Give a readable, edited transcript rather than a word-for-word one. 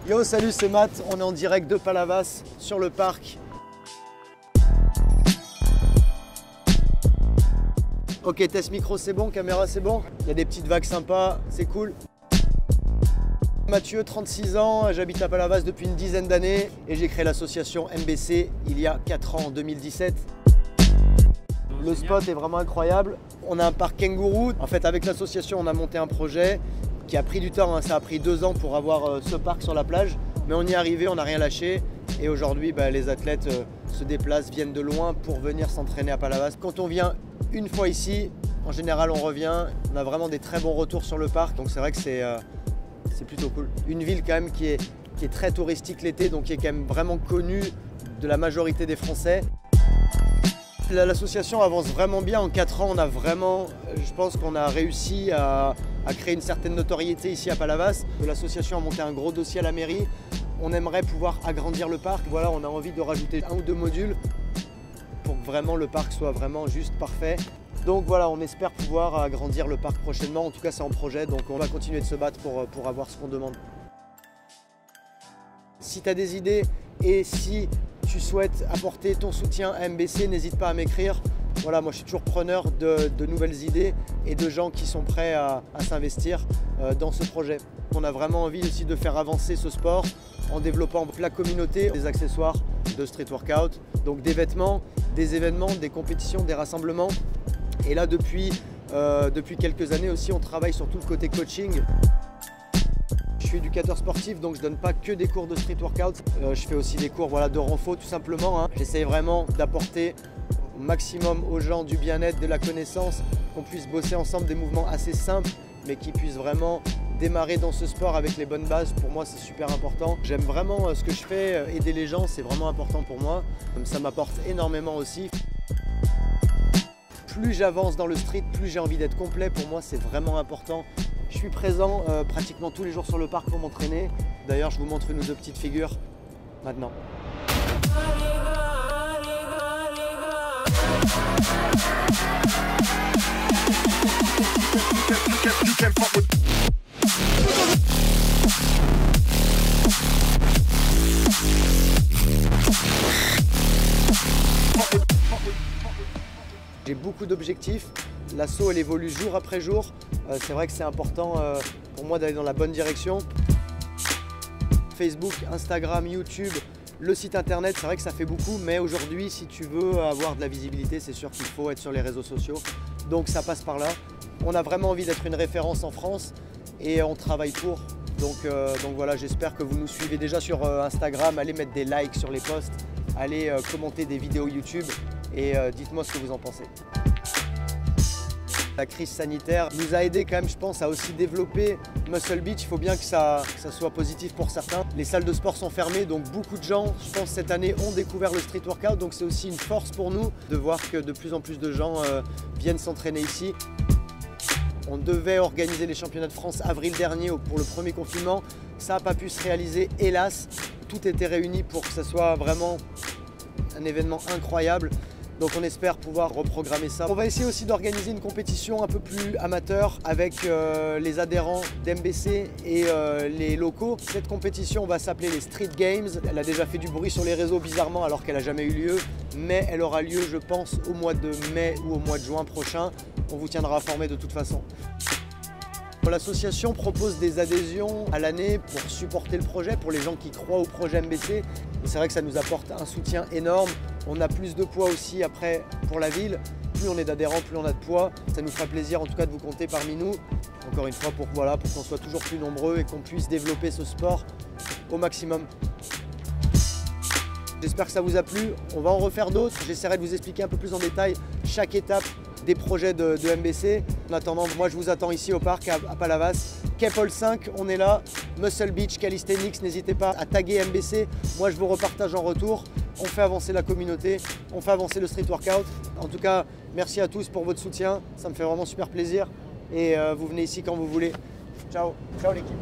Yo, salut, c'est Matt. On est en direct de Palavas sur le parc. Ok, test micro, c'est bon, caméra, c'est bon. Il y a des petites vagues sympas, c'est cool. Mathieu, 36 ans, j'habite à Palavas depuis une dizaine d'années et j'ai créé l'association MBC il y a 4 ans, en 2017. Le spot est vraiment incroyable. On a un parc kangourou. En fait, avec l'association, on a monté un projet qui a pris du temps. Ça a pris 2 ans pour avoir ce parc sur la plage. Mais on y est arrivé, on n'a rien lâché. Et aujourd'hui, les athlètes se déplacent, viennent de loin pour venir s'entraîner à Palavas. Quand on vient une fois ici, en général, on revient. On a vraiment des très bons retours sur le parc. Donc c'est vrai que c'est plutôt cool. Une ville quand même qui est très touristique l'été, donc qui est quand même vraiment connue de la majorité des Français. L'association avance vraiment bien. En 4 ans, on a vraiment, je pense qu'on a réussi à créer une certaine notoriété ici à Palavas. L'association a monté un gros dossier à la mairie. On aimerait pouvoir agrandir le parc. Voilà, on a envie de rajouter 1 ou 2 modules pour que vraiment le parc soit vraiment juste parfait. Donc voilà, on espère pouvoir agrandir le parc prochainement. En tout cas, c'est en projet, donc on va continuer de se battre pour avoir ce qu'on demande. Si tu as des idées et si tu souhaites apporter ton soutien à MBC, n'hésite pas à m'écrire. Voilà, moi je suis toujours preneur de nouvelles idées et de gens qui sont prêts à s'investir dans ce projet. On a vraiment envie aussi de faire avancer ce sport en développant la communauté, des accessoires de street workout, donc des vêtements, des événements, des compétitions, des rassemblements. Et là, depuis quelques années aussi, on travaille sur tout le côté coaching. Je suis éducateur sportif, donc je ne donne pas que des cours de street workout. Je fais aussi des cours de renfo tout simplement. J'essaye vraiment d'apporter au maximum aux gens du bien-être, de la connaissance, qu'on puisse bosser ensemble des mouvements assez simples, mais qui puissent vraiment démarrer dans ce sport avec les bonnes bases. Pour moi, c'est super important. J'aime vraiment ce que je fais, aider les gens, c'est vraiment important pour moi. Ça m'apporte énormément aussi. Plus j'avance dans le street, plus j'ai envie d'être complet. Pour moi, c'est vraiment important. Je suis présent pratiquement tous les jours sur le parc pour m'entraîner. D'ailleurs, je vous montre 1 ou 2 petites figures maintenant. J'ai beaucoup d'objectifs. L'asso, elle évolue jour après jour. C'est vrai que c'est important pour moi d'aller dans la bonne direction. Facebook, Instagram, YouTube, le site internet, c'est vrai que ça fait beaucoup. Mais aujourd'hui, si tu veux avoir de la visibilité, c'est sûr qu'il faut être sur les réseaux sociaux. Donc ça passe par là. On a vraiment envie d'être une référence en France et on travaille pour. Donc voilà, j'espère que vous nous suivez déjà sur Instagram. Allez mettre des likes sur les posts, allez commenter des vidéos YouTube et dites-moi ce que vous en pensez. La crise sanitaire nous a aidé quand même, je pense, à aussi développer Muscle Beach. Il faut bien que ça soit positif pour certains. Les salles de sport sont fermées, donc beaucoup de gens, je pense, cette année ont découvert le street workout. Donc c'est aussi une force pour nous de voir que de plus en plus de gens viennent s'entraîner ici. On devait organiser les championnats de France avril dernier pour le premier confinement. Ça n'a pas pu se réaliser, hélas. Tout était réuni pour que ce soit vraiment un événement incroyable. Donc on espère pouvoir reprogrammer ça. On va essayer aussi d'organiser une compétition un peu plus amateur avec les adhérents d'MBC et les locaux. Cette compétition va s'appeler les Street Games. Elle a déjà fait du bruit sur les réseaux bizarrement alors qu'elle n'a jamais eu lieu. Mais elle aura lieu, je pense, au mois de mai ou au mois de juin prochain. On vous tiendra informé de toute façon. L'association propose des adhésions à l'année pour supporter le projet, pour les gens qui croient au projet MBC. C'est vrai que ça nous apporte un soutien énorme. On a plus de poids aussi après pour la ville. Plus on est d'adhérents, plus on a de poids. Ça nous fera plaisir en tout cas de vous compter parmi nous. Encore une fois pour qu'on soit toujours plus nombreux et qu'on puisse développer ce sport au maximum. J'espère que ça vous a plu. On va en refaire d'autres. J'essaierai de vous expliquer un peu plus en détail chaque étape des projets de MBC. En attendant, moi je vous attends ici au parc à Palavas. Quai Paul 5, on est là. Muscle Beach, Calisthenics, n'hésitez pas à taguer MBC. Moi je vous repartage en retour. On fait avancer la communauté, on fait avancer le street workout. En tout cas, merci à tous pour votre soutien. Ça me fait vraiment super plaisir. Et vous venez ici quand vous voulez. Ciao, ciao l'équipe.